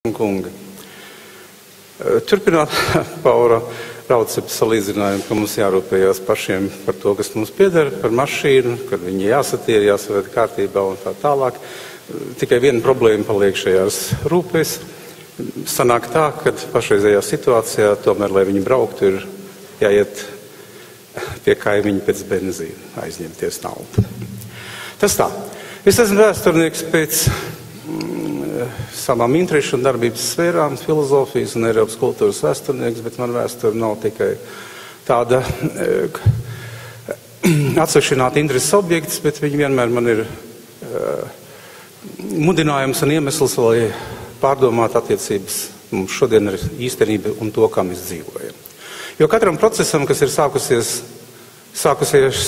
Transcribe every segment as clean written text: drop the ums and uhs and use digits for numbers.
Kungi. Turpināt Paura Raucepa salīdzinājumu, ka mums jārūpējās pašiem par to, kas mums pieder, par mašīnu, kad viņi jāsatīra, jāsaved kārtībā un tā tālāk. Tikai viena problēma paliek šajās rūpēs. Sanāk tā, ka pašreizējā situācijā tomēr, lai viņi brauktu, ir jāiet pie kaimiņa pēc benzīna, aizņemties naudu. Tas tā. Es esmu vēsturnieks pēc savām interešu un darbības sfērām, filozofijas un Eiropas kultūras vēsturnieks, bet man vēsture nav tikai tāda atsevišķināta intereses objekts, bet viņi vienmēr man ir mudinājums un iemesls, lai pārdomāt attiecības mums šodien ar īstenību un to, kā mēs dzīvojam. Jo katram procesam, kas ir sākusies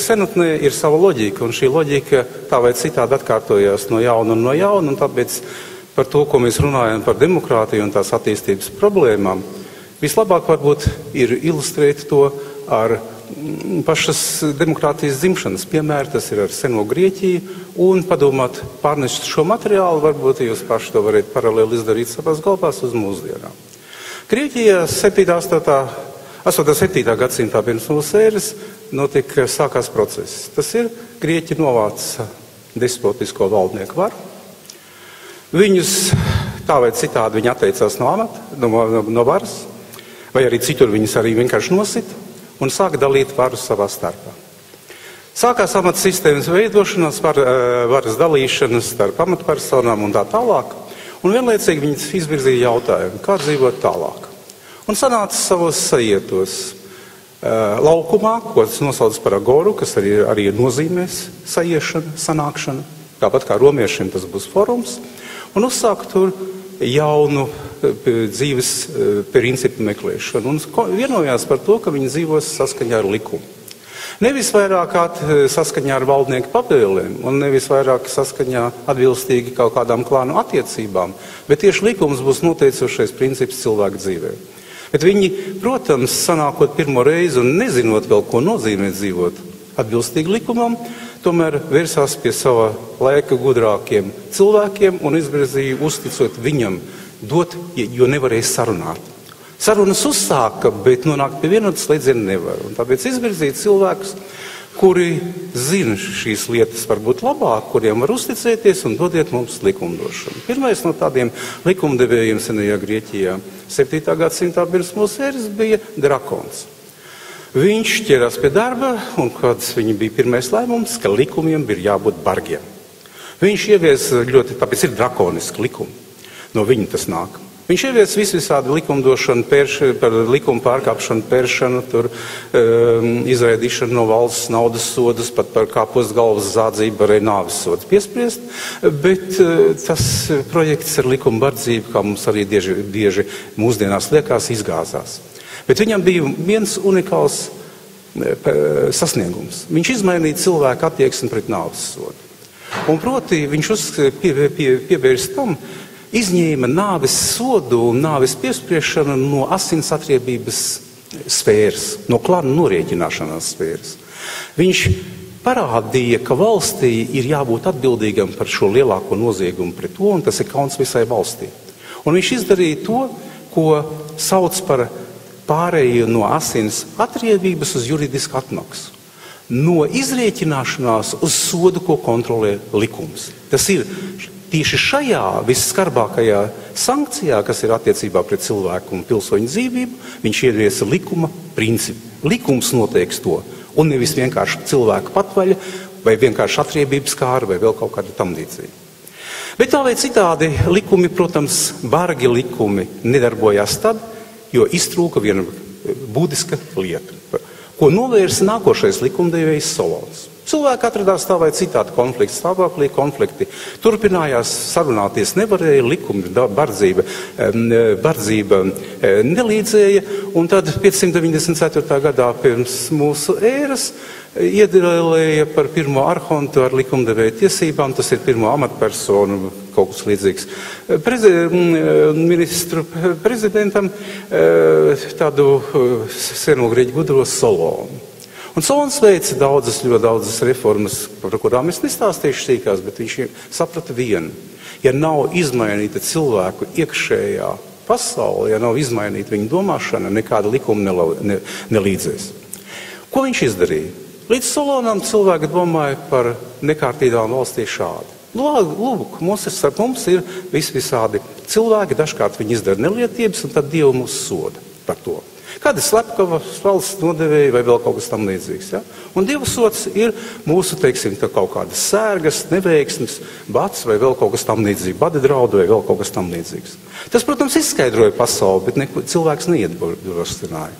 senatnē, ir sava loģika, un šī loģika tā vai citādi atkārtojās no jauna, un tāpēc par to, ko mēs runājam par demokrātiju un tās attīstības problēmām, vislabāk varbūt ir ilustrēt to ar pašas demokrātijas dzimšanas piemēru, tas ir ar seno Grieķiju, un padomāt, pārnest šo materiālu, varbūt jūs paši to varat paralēli izdarīt savās galvās uz mūsdienām. Grieķijā 7. gadsimtā pirms mūsu ēras sākās process. Tas ir, Grieķi novāca despotisko valdnieku varu. Viņus tā vai citādi viņi atteicās no amata, no varas, vai arī citur viņus arī vienkārši nosita un sāka dalīt varu savā starpā. Sākās amata sistēmas veidošanās, varas dalīšanas starp amatpersonām un tā tālāk, un vienlaicīgi viņus izvirzīja jautājumu, kā dzīvot tālāk. Un sanāca savos sajietos laukumā, ko tas nosauc par agoru, kas arī nozīmēs sajiešana, sanākšana, tāpat kā romiešiem tas būs forums, un uzsāka tur jaunu dzīves principu meklēšanu. Un vienojās par to, ka viņi dzīvos saskaņā ar likumu. Nevis vairāk saskaņā ar valdnieku pavēlēm, un nevis vairāk saskaņā atbilstīgi kaut kādām klānu attiecībām, bet tieši likums būs noteicošais princips cilvēku dzīvē. Bet viņi, protams, sanākot pirmo reizi un nezinot vēl, ko nozīmē dzīvot atbilstīgi likumam, tomēr vērsās pie sava laika gudrākiem cilvēkiem un izvirzīja uzticot viņam dot, jo nevarēja sarunāt. Sarunas uzsāka, bet nonākt pie vienotas slēdziena nevar. Un tāpēc izvirzīja cilvēkus, kuri zina šīs lietas varbūt labāk, kuriem var uzticēties un dodiet mums likumdošanu. Pirmais no tādiem likumdevējiem senajā Grieķijā 7. gadsimtā pirms mūsu ēras bija Drakons. Viņš ķerās pie darba, un kāds viņa bija pirmais lēmums, ka likumiem ir jābūt bargiem. Viņš ievies tāpēc ir drakoniski likumi. No viņa tas nāk. Viņš ievies visvisādi likumdošanu, par likumu pārkāpšanu, pēršanu, izraidīšanu no valsts naudas sodus, pat par kā pusgalvas zādzību varēja nāves sods piespriest, bet tas projekts ar likuma bardzību, kā mums arī bieži mūsdienās liekas, izgāzās. Bet viņam bija viens unikāls sasniegums. Viņš izmainīja cilvēku attieksmi pret nāves sodu. Un proti viņš pievērst tam, izņēma nāves sodu un nāves piespriešanu no asins atriebības sfēras, no klāna norēķināšanās sfēras. Viņš parādīja, ka valstī ir jābūt atbildīgam par šo lielāko noziegumu pret to, un tas ir kauns visai valstī. Un viņš izdarīja to, ko sauc par pārēju no asins atriebības uz juridisku atmaksu. No izrēķināšanās uz sodu, ko kontrolē likums. Tas ir tieši šajā visskarbākajā sankcijā, kas ir attiecībā pret cilvēku un pilsoņu dzīvību, viņš ieviesa likuma principu. Likums noteiks to, un nevis vienkārši cilvēku patvaļa, vai vienkārši atriebības kāra, vai vēl kaut kāda tam līdzīga. Bet tā vai citādi likumi, protams, bargi likumi nedarbojās tad, jo iztrūka viena būtiska lieta, ko novērsa nākošais likumdevējs Solons. Cilvēki atradās tā vai citādi konflikts stāvoklī, konflikti turpinājās, sarunāties nevarēja, likumi, bardzība nelīdzēja, un tad 594. gadā pirms mūsu ēras iedēlēja par pirmo arhontu ar likumdevēja tiesībām, tas ir pirmo amatpersonu, kaut kas līdzīgs, ministru prezidentam, tādu seno grieķu gudro Solonu. Un Solons veica ļoti daudzas reformas, par kurām es nestāstīšu sīkās, bet viņš saprata vienu. ja nav izmainīta cilvēku iekšējā pasaule, ja nav izmainīta viņa domāšana, nekāda likuma nelīdzēs. Ko viņš izdarīja? Līdz Solonam cilvēki domāja par nekārtībām valstī šādi. Lūk, mums ir visādi cilvēki, dažkārt viņi izdara nelietības, un tad Dievu mūs soda par to. Kāda slepkava, valsts nodevēja vai vēl kaut kas tam līdzīgs. Ja? Un Dieva sods ir mūsu, teiksim, kaut kādas sērgas, neveiksmes, bats vai vēl kaut kas tam līdzīgs, bada draudu vai vēl kaut kas tam līdzīgs. Tas, protams, izskaidroja pasauli, bet cilvēks neiedrošināja.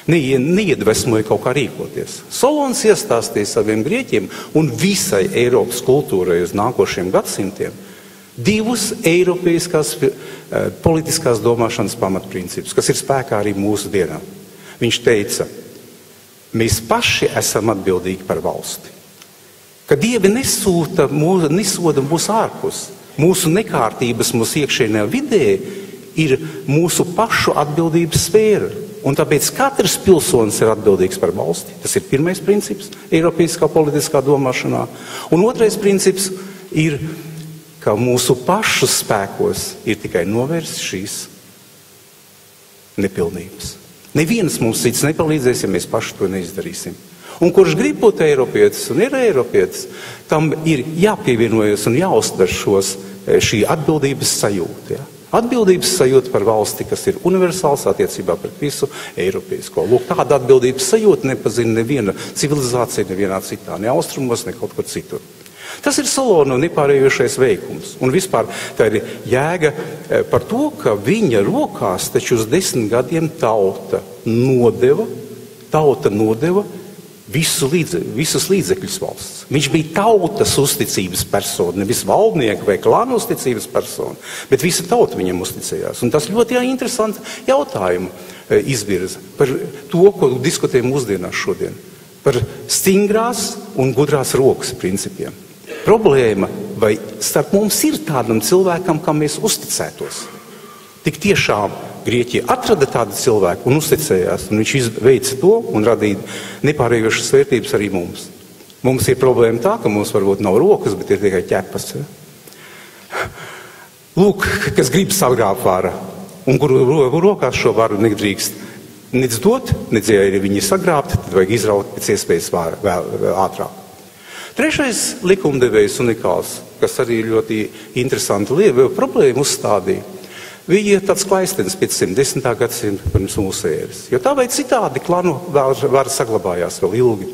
Neiedvesmoja kaut kā rīkoties. Solons iestāstīja saviem grieķiem un visai Eiropas kultūrai uz nākošiem gadsimtiem divus eiropeiskās politiskās domāšanas pamatprincipus, kas ir spēkā arī mūsu dienā. Viņš teica, mēs paši esam atbildīgi par valsti. Ka Dievi nesoda mūs ārpus. Mūsu nekārtības mūsu iekšēnē vidē ir mūsu pašu atbildības sfēra. Un tāpēc katrs pilsonis ir atbildīgs par valsti. Tas ir pirmais princips eiropeiskā politiskā domāšanā. Un otrais princips ir, ka mūsu pašu spēkos ir tikai novērst šīs nepilnības. Neviens mums cits nepalīdzēs, ja mēs paši to neizdarīsim. Un kurš grib būt eiropietis un ir eiropietis, tam ir jāpievienojas un jāuztver šī atbildības sajūta. Ja? Atbildības sajūta par valsti, kas ir universāls attiecībā pret visu eiropeisko. Lūk, tāda atbildības sajūta nepazina neviena civilizācija, nevienā citā, ne austrumos, ne kaut kur citur. Tas ir Solona nepārējošais veikums. Un vispār tā ir jēga par to, ka viņa rokās taču uz 10 gadiem tauta nodeva visus līdzekļus valsts. Viņš bija tautas uzticības persona, nevis valdnieka vai klāna uzticības persona, bet visa tauta viņam uzticējās. Un tas ļoti interesanti jautājumu izvirza par to, ko diskutējam mūsdienās šodien. Par stingrās un gudrās rokas principiem. Problēma, vai starp mums ir tādam cilvēkam, kam mēs uzticētos. Tik tiešām Grieķija atrada tādu cilvēku un uzticējās, un viņš veica to un radīja nepārējošas vērtības arī mums. Mums ir problēma tā, ka mums varbūt nav rokas, bet ir tikai ķepas. Ja? Lūk, kas grib sagrābt vāra, un kuru rokās šo varu nedrīkst nec dot, nec ja arī viņi sagrābti, tad vajag izraut pēc iespējas vēl ātrāk. Trešais likumdevējs unikāls, kas arī ļoti interesanti problēmu uzstādīja. Viņa ir tāds klaistens 510. gadsimta pirms mūsu ēras. Jo tā vai citādi klanu vara saglabājās vēl ilgi.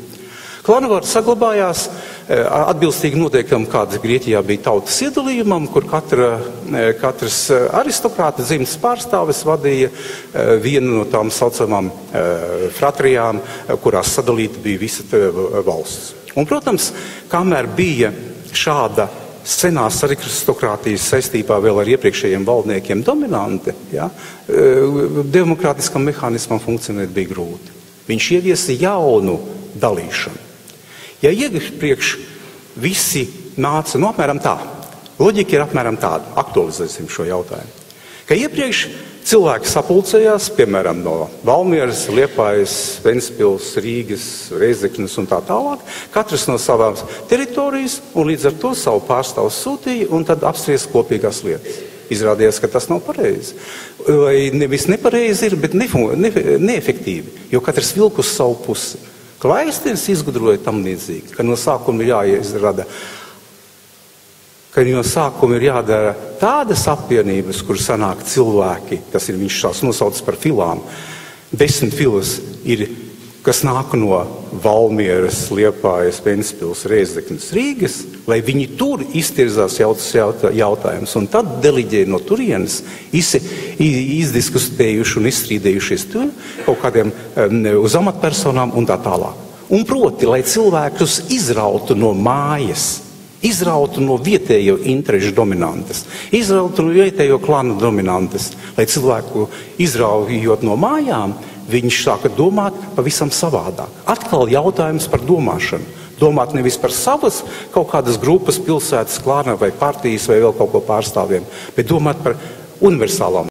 Klanu vara saglabājās atbilstīgi noteikam, kāds Grieķijā bija tautas iedalījumam, kur katrs aristokrāta dzimtas pārstāvis vadīja vienu no tām saucamām fratrijām, kurās sadalīta bija visa valsts. Un, protams, kamēr bija šāda senās aristokrātijas saistībā vēl ar iepriekšējiem valdniekiem dominanti, ja, demokrātiskam mehānismam funkcionēt bija grūti. Viņš ieviesa jaunu dalīšanu. Ja iepriekš visi nāca, apmēram tā, loģika ir apmēram tāda, aktualizēsim šo jautājumu, ka iepriekš cilvēki sapulcējās, piemēram, no Valmieras, Liepājas, Ventspils, Rīgas, Reizeknes un tā tālāk, katrs no savām teritorijas un līdz ar to savu pārstāvu sūtīja un tad apspriest kopīgās lietas. Izrādījās, ka tas nav pareizi. Vai nevis nepareizi ir, bet neefektīvi, jo katrs vilk uz savu pusi. Klaistens izgudroja tam līdzīgi, ka no sākuma ir jādara tādas apvienības, kur sanāk cilvēki, tas ir viņš šās nosaucis par filām. 10 filas ir, kas nāk no Valmieras, Liepājas, Ventspils, Reizeknes, Rīgas, lai viņi tur iztirzās jautājumus un tad deliģē no turienes izdiskutējuši un izstrīdējušies tur kaut kādiem uz amatpersonām un tā tālāk. Un proti, lai cilvēkus izrautu no mājas, izrautu no vietējo interešu dominantes, izrautu no vietējo klanu dominantes, lai cilvēku izraujot no mājām, viņš sāka domāt pavisam savādāk. Atkal jautājums par domāšanu. Domāt nevis par savas kaut kādas grupas, pilsētas, klāna vai partijas vai vēl kaut ko pārstāvjiem, bet domāt par universālām